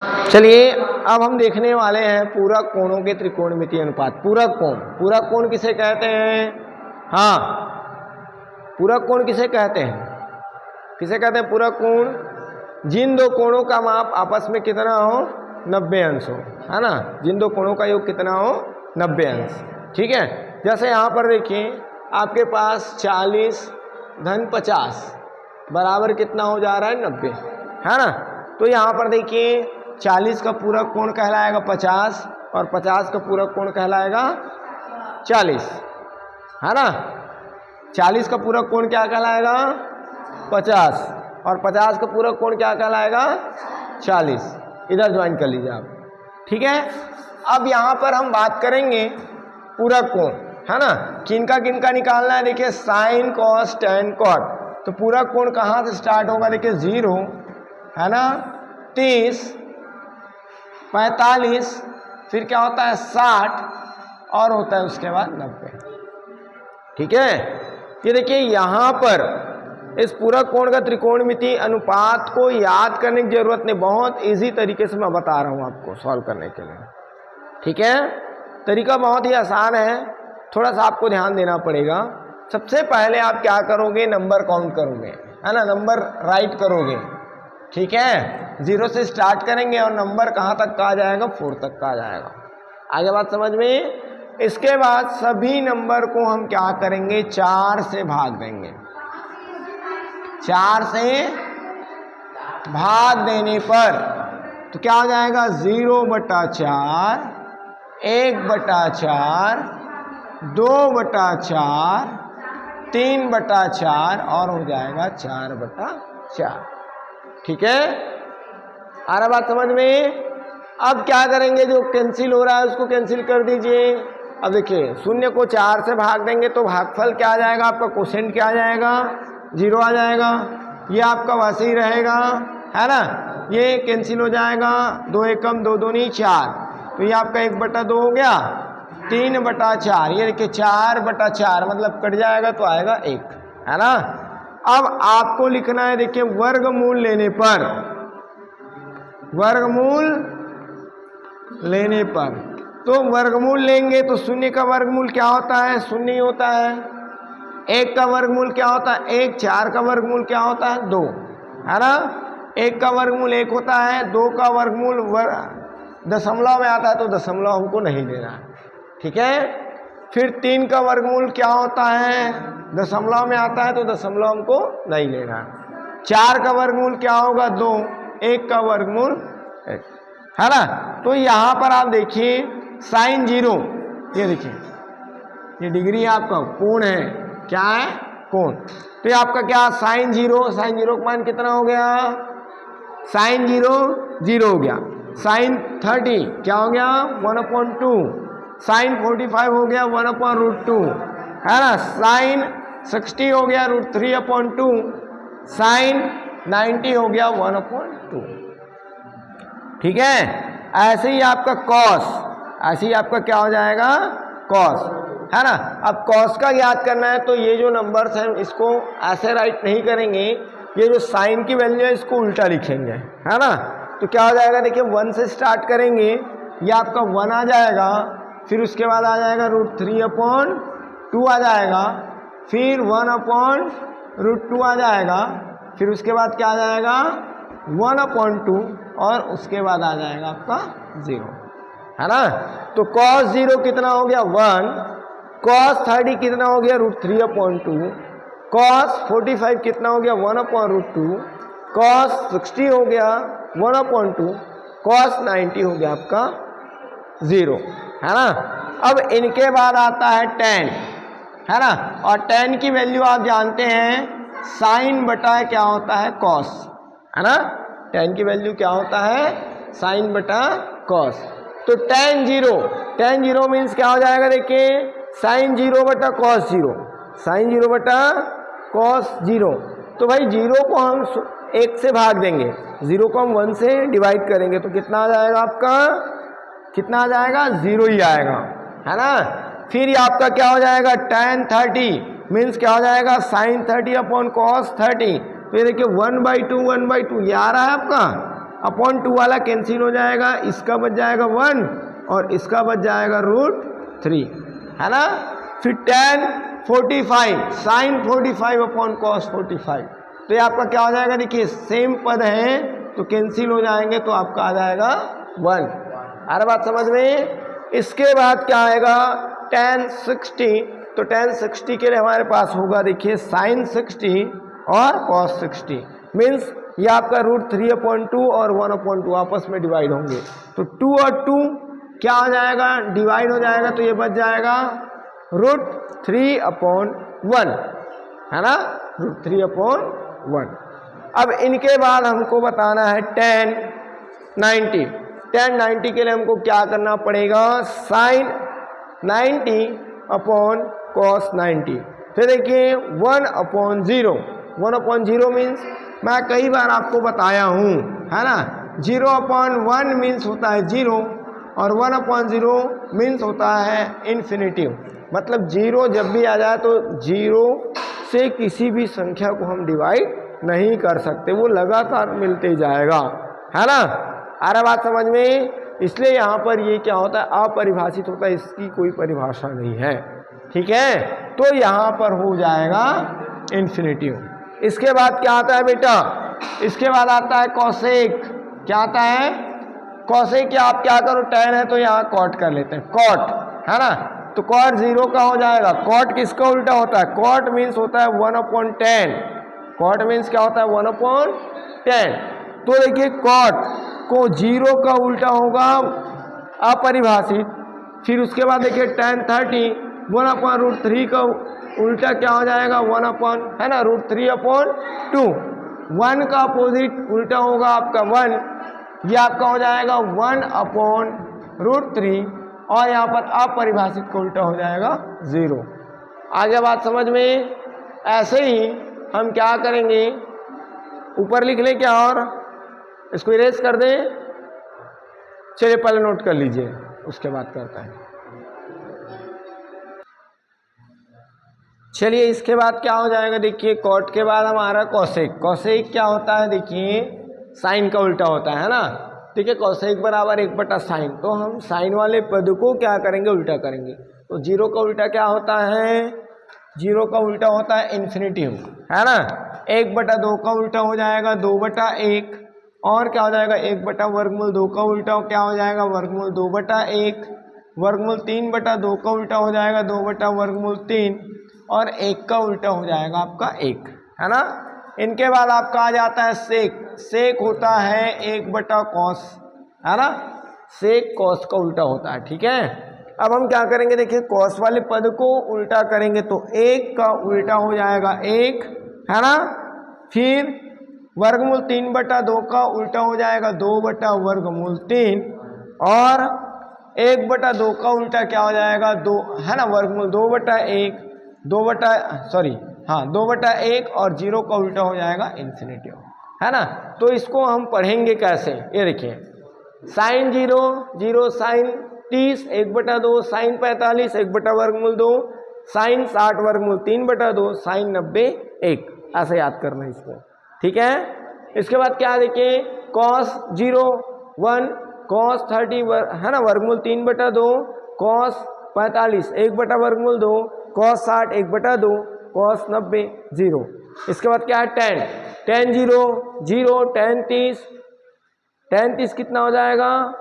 चलिए अब हम देखने वाले हैं पूरक कोणों के त्रिकोणमितीय अनुपात। पूरक कोण किसे कहते हैं? हाँ, पूरक कोण किसे कहते हैं? किसे कहते हैं पूरक कोण? जिन दो कोणों का माप आपस में कितना हो? 90 अंश हो, है ना। जिन दो कोणों का योग कितना हो? 90 अंश। ठीक है, जैसे यहाँ पर देखिए आपके पास 40 धन 50 बराबर कितना हो जा रहा है? 90, है ना। तो यहाँ पर देखिए 40 का पूरक कोण कहलाएगा 50 और 50 का पूरक कोण कहलाएगा 40, है ना। 40 का पूरक कोण क्या कहलाएगा? 50 और 50 का पूरक कोण क्या कहलाएगा? 40। इधर ज्वाइन कर लीजिए आप। ठीक है, अब यहाँ पर हम बात करेंगे पूरक कोण, है ना। किनका किनका निकालना है? देखिए साइन कॉस टेन कॉट। तो पूरक कोण कहाँ से स्टार्ट होगा? देखिए 0, है ना, 30, 45, फिर क्या होता है 60 और होता है उसके बाद 90। ठीक है, ये देखिए यहाँ पर इस पूरक कोण का त्रिकोणमितीय अनुपात को याद करने की जरूरत नहीं, बहुत इजी तरीके से मैं बता रहा हूँ आपको सॉल्व करने के लिए। ठीक है, तरीका बहुत ही आसान है, थोड़ा सा आपको ध्यान देना पड़ेगा। सबसे पहले आप क्या करोगे? नंबर काउंट करोगे, है ना, नंबर राइट करोगे। ठीक है, 0 से स्टार्ट करेंगे और नंबर कहाँ तक का आ जाएगा? 4 तक का आ जाएगा। आगे बात समझ में? इसके बाद सभी नंबर को हम क्या करेंगे? 4 से भाग देंगे। 4 से भाग देने पर तो क्या हो जाएगा? 0/4, 1/4, 2/4, 3/4 और हो जाएगा 4/4। ठीक है, आ रहा बात समझ में? अब क्या करेंगे? जो कैंसिल हो रहा है उसको कैंसिल कर दीजिए। अब देखिए 0 को 4 से भाग देंगे तो भागफल क्या आ जाएगा आपका? क्वोशिएंट क्या आ जाएगा? 0 आ जाएगा। ये आपका वैसे ही रहेगा, है ना। ये कैंसिल हो जाएगा, 2 एकम 2 दूनी 4, तो ये आपका 1/2 हो गया, 3/4। ये देखिए 4/4 मतलब कट जाएगा तो आएगा 1, है ना। अब आपको लिखना है, देखिए वर्गमूल लेने पर, वर्गमूल लेने पर तो वर्गमूल लेंगे तो 0 का वर्गमूल क्या होता है? 0 ही होता है। 1 का वर्गमूल क्या होता है? 1। 4 का वर्गमूल क्या होता है? 2, है ना। 1 का वर्गमूल 1 होता है, 2 का वर्गमूल दशमलव में आता है तो दशमलव हमको नहीं लेना है। ठीक है, फिर 3 का वर्गमूल क्या होता है? दशमलव में आता है तो दशमलव हमको नहीं लेना है। 4 का वर्गमूल क्या होगा? 2। 1 का वर्गमूल 1, है ना। तो यहाँ पर आप देखिए साइन 0, ये देखिए ये डिग्री आपका कोण है, क्या है? कोण। तो ये आपका क्या? साइन 0, साइन 0 का मान कितना हो गया? साइन 0 0 हो गया। साइन 30 क्या हो गया? 1/2। साइन 45 हो गया 1/√2, है ना। साइन 60 हो गया √3/2। साइन 90 हो गया 1/2। ठीक है, ऐसे ही आपका कॉस, ऐसे ही आपका क्या हो जाएगा? कॉस, है ना। अब कॉस का याद करना है तो ये जो नंबर्स हैं इसको ऐसे राइट नहीं करेंगे, ये जो साइन की वैल्यू है इसको उल्टा लिखेंगे, है ना। तो क्या हो जाएगा? देखिए 1 से स्टार्ट करेंगे, ये आपका 1 आ जाएगा, फिर उसके बाद आ जाएगा √3/2 आ जाएगा, फिर 1/√2 आ जाएगा, फिर उसके बाद क्या आ जाएगा? 1/2 और उसके बाद आ जाएगा आपका 0, है ना। तो cos 0 कितना हो गया? 1। cos 30 कितना हो गया? √3/2। cos 45 कितना हो गया? 1/√2। cos 60 हो गया 1/2। cos 90 हो गया आपका 0, है ना। अब इनके बाद आता है tan, है ना। और tan की वैल्यू आप जानते हैं साइन बटा क्या होता है? cos, है ना। tan की वैल्यू क्या होता है? साइन बटा cos। तो tan 0 मीन्स क्या हो जाएगा? देखिए साइन 0 बटा cos 0, साइन 0 बटा cos 0। तो भाई 0 को हम 1 से भाग देंगे, 0 को हम 1 से डिवाइड करेंगे तो कितना आ जाएगा आपका? कितना आ जाएगा? 0 ही आएगा, है ना। फिर ये आपका क्या हो जाएगा? tan 30 मीन्स क्या हो जाएगा? Sign 30/cos 30। तो ये देखिए 1/2 1/2 ये आ रहा है आपका। अपॉन 2 वाला कैंसिल हो जाएगा, इसका बच जाएगा 1 और इसका बच जाएगा √3, है ना। फिर tan 45 sin 45 अपॉन cos 45, तो ये आपका क्या हो जाएगा, देखिए सेम पद है तो कैंसिल हो जाएंगे, तो आपका आ जाएगा 1। आ रहा बात समझ में। इसके बाद क्या आएगा tan 60, तो tan 60 के लिए हमारे पास होगा देखिए sin 60 और cos 60, मीन्स ये आपका √3/2 और 1/2 आपस में डिवाइड होंगे, तो 2 और 2 क्या हो जाएगा, डिवाइड हो जाएगा, तो ये बच जाएगा √3/1, है ना, √3/1। अब इनके बाद हमको बताना है tan 90। tan 90 के लिए हमको क्या करना पड़ेगा, sin 90 अपॉन cos 90। फिर देखिए 1/0, 1/0 मीन्स मैं कई बार आपको बताया हूँ, है ना, 0/1 मीन्स होता है 0 और 1/0 मीन्स होता है इन्फिनिटिव, मतलब 0 जब भी आ जाए तो 0 से किसी भी संख्या को हम डिवाइड नहीं कर सकते, वो लगातार मिलते जाएगा, है ना। आ रहा बात समझ में। इसलिए यहाँ पर ये क्या होता है, अपरिभाषित होता है, इसकी कोई परिभाषा नहीं है, ठीक है। तो यहाँ पर हो जाएगा इन्फिनिटिव। इसके बाद क्या आता है बेटा, इसके बाद आता है कॉसेक। क्या आता है, कॉसेक। क्या आप क्या करो, tan है तो यहाँ कॉट कर लेते हैं, कॉट, है ना, तो कॉट 0 का हो जाएगा। कॉट किसका उल्टा होता है, कॉट मीन्स होता है 1/10, कॉट मीन्स क्या होता है 1/10। तो देखिए कॉट को 0 का उल्टा होगा अपरिभाषित, फिर उसके बाद देखिए tan 30 1/√3 का उल्टा क्या हो जाएगा 1 है ना √3/2, 1 का अपोजिट उल्टा होगा आपका 1, ये आपका हो जाएगा 1/√3 और यहाँ पर अपरिभाषित का उल्टा हो जाएगा 0। आगे बात समझ में। ऐसे ही हम क्या करेंगे, ऊपर लिख लें क्या और इसको इरेज कर दें, चलिए पहले नोट कर लीजिए उसके बाद करता है। चलिए इसके बाद क्या हो जाएगा, देखिए कॉट के बाद हमारा कॉसेक। कॉसेक क्या होता है, देखिए साइन का उल्टा होता है ना, ठीक है। कॉसेक बराबर 1/sin, तो हम साइन वाले पद को क्या करेंगे, उल्टा करेंगे। तो 0 का उल्टा क्या होता है, 0 का उल्टा होता है इन्फिनिटिव, है ना। 1/2 का उल्टा हो जाएगा 2/1 और क्या हो जाएगा 1/√2 का उल्टा क्या हो जाएगा √2/1, वर्गमूल 3/2 का उल्टा हो जाएगा 2/√3 और 1 का उल्टा हो जाएगा आपका 1, है ना। इनके बाद आपका आ जाता है सेक। सेक होता है 1/cos, है ना, सेक cos का उल्टा होता है, ठीक है। अब हम क्या करेंगे, देखिए cos वाले पद को उल्टा करेंगे तो 1 का उल्टा हो जाएगा 1, है ना। फिर वर्गमूल 3/2 का उल्टा हो जाएगा 2/√3 और 1/2 का उल्टा क्या हो जाएगा 2, है ना, वर्गमूल 2/1 2/1 और 0 का उल्टा हो जाएगा इन्फिनिटिव, है ना। तो इसको हम पढ़ेंगे कैसे, ये देखिए साइन 0 0 साइन 30 1/2 साइन 45 1/2 साइन 60 वर्गमूल 3/2 साइन 90 1, ऐसे याद करना है इसको, ठीक है। इसके बाद क्या देखिए cos 0 1 cos 30 है ना वर्गमूल 3/2 cos 45 1/2 cos 60 1/2 cos 90 0। इसके बाद क्या है tan 0 0 tan 30 कितना हो जाएगा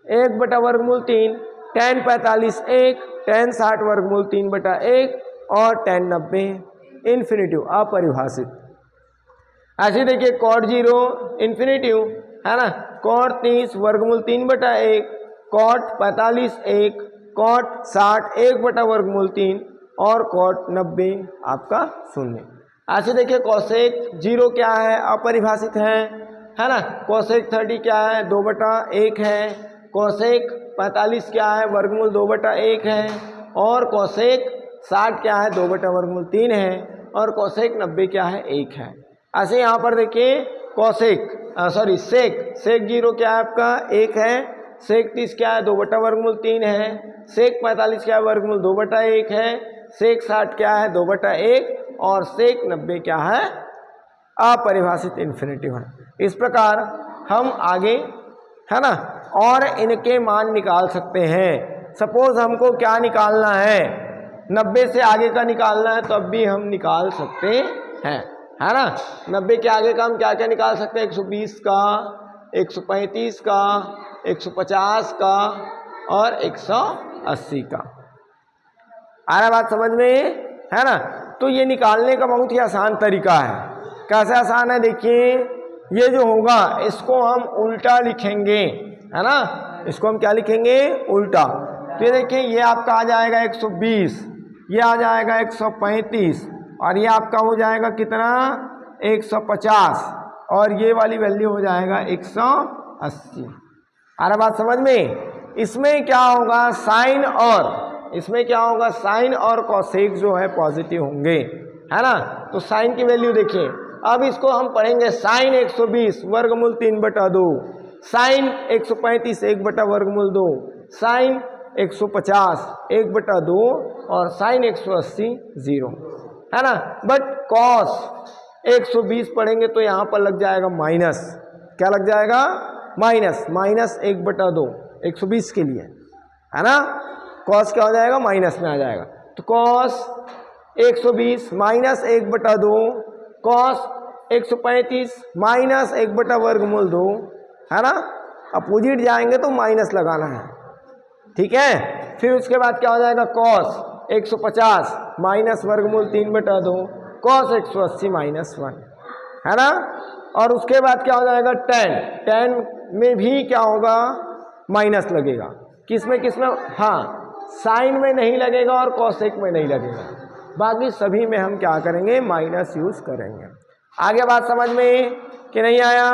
1/3 tan 45 1 tan 60 वर्गमूल 3/1 और tan 90 इन्फिनिटिव अपरिभाषित। ऐसे देखिए cot 0 इन्फिनिटिव, है ना, cot 30 वर्गमूल 3/1 cot 45 1 cot 60 1/3 और cot 90 आपका 0। ऐसे देखिए cosec 0 क्या है अपरिभाषित है ना। cosec 30 क्या है 2/1 है, cosec 45 क्या है वर्गमूल 2/1 है और cosec 60 क्या है 2/3 है और cosec 90 क्या है 1 है। ऐसे यहाँ पर देखिए cosec sec 0 क्या है आपका 1 है, sec 30 क्या है 2/3 है, sec 45 क्या है वर्गमूल 2/1 है, sec 60 क्या है 2/1 और sec 90 क्या है अपरिभाषित इन्फिनिटिव है। इस प्रकार हम आगे, है ना, और इनके मान निकाल सकते हैं। सपोज हमको क्या निकालना है, 90 से आगे का निकालना है, तो अब भी हम निकाल सकते हैं, है ना। 90 के आगे का हम क्या क्या निकाल सकते हैं, 120 का, 135 का, 150 का और 180 का। आ रहा बात समझ में, है ना। तो ये निकालने का बहुत ही आसान तरीका है। कैसे आसान है, देखिए, ये जो होगा इसको हम उल्टा लिखेंगे, है ना। इसको हम क्या लिखेंगे, उल्टा। तो ये देखिए, ये आपका आ जाएगा 120, ये आ जाएगा 135 और ये आपका हो जाएगा कितना, 150 और ये वाली वैल्यू हो जाएगा 180। आ रहा बात समझ में। इसमें क्या होगा, साइन और, इसमें क्या होगा, साइन और कोसेक जो है पॉजिटिव होंगे, है ना। तो साइन की वैल्यू देखिए, अब इसको हम पढ़ेंगे साइन 120 वर्गमूल 3/2, साइन 135 1/2, साइन 150 1/2 और साइन 180 0, है ना। बट कॉस 120 पढ़ेंगे तो यहाँ पर लग जाएगा माइनस, क्या लग जाएगा, माइनस, माइनस 1/2 120 के लिए, है ना। कॉस क्या हो जाएगा, माइनस में आ जाएगा। तो कॉस 120 माइनस 1/2, कॉस 135 माइनस 1/2, है ना। अपोजिट जाएंगे तो माइनस लगाना है, ठीक है। फिर उसके बाद क्या हो जाएगा, कॉस 150 माइनस वर्गमूल 3/2, कॉस 180 -1, है ना। और उसके बाद क्या हो जाएगा, टेन में भी क्या होगा, माइनस लगेगा। किसमें किसमें, हाँ, साइन में नहीं लगेगा और कोसेक में नहीं लगेगा, बाकी सभी में हम क्या करेंगे, माइनस यूज करेंगे। आगे बात समझ में कि नहीं आया,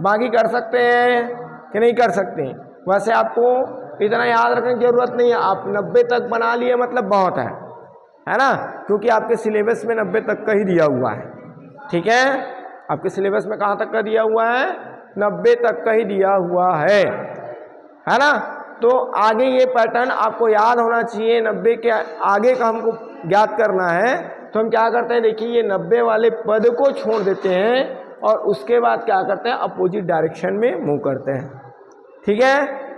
बाकी कर सकते हैं कि नहीं कर सकते। वैसे आपको इतना याद रखने की जरूरत नहीं है, आप 90 तक बना लिए मतलब बहुत है ना, क्योंकि आपके सिलेबस में 90 तक का ही दिया हुआ है, ठीक है। आपके सिलेबस में कहाँ तक का दिया हुआ है, 90 तक का ही दिया हुआ है ना। तो आगे ये पैटर्न आपको याद होना चाहिए, 90 के आगे का हमको ज्ञात करना है। तो हम क्या करते हैं, देखिए, ये 90 वाले पद को छोड़ देते हैं और उसके बाद क्या करते हैं, अपोजिट डायरेक्शन में मूव करते हैं, ठीक है।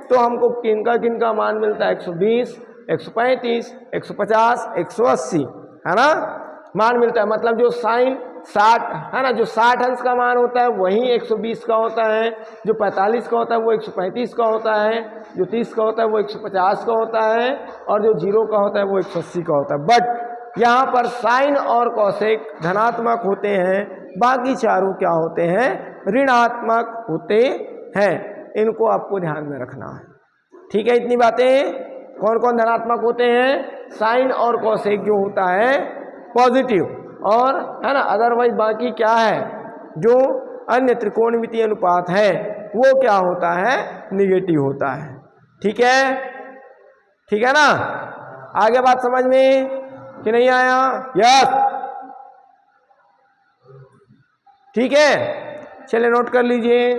तो हमको किनका मान मिलता है, 120 135 150 180, है ना, मान मिलता है। मतलब जो साइन 60, है ना, जो 60 अंश का मान होता है वही 120 का होता है, जो 45 का होता है वो 135 का होता है, जो 30 का होता है वो 150 का होता है और जो 0 का होता है वो 180 का होता है। बट यहाँ पर साइन और कोसेक धनात्मक होते हैं, बाकी चारों क्या होते हैं, ऋणात्मक होते हैं। इनको आपको ध्यान में रखना है, ठीक है। इतनी बातें, कौन कौन धनात्मक होते हैं, साइन और कोसेक जो होता है पॉजिटिव, और, है ना, अदरवाइज बाकी क्या है, जो अन्य त्रिकोणमितीय अनुपात है वो क्या होता है, निगेटिव होता है, ठीक है, ठीक है ना। आगे बात समझ में कि नहीं आया, यस, ठीक है। चलिए नोट कर लीजिए।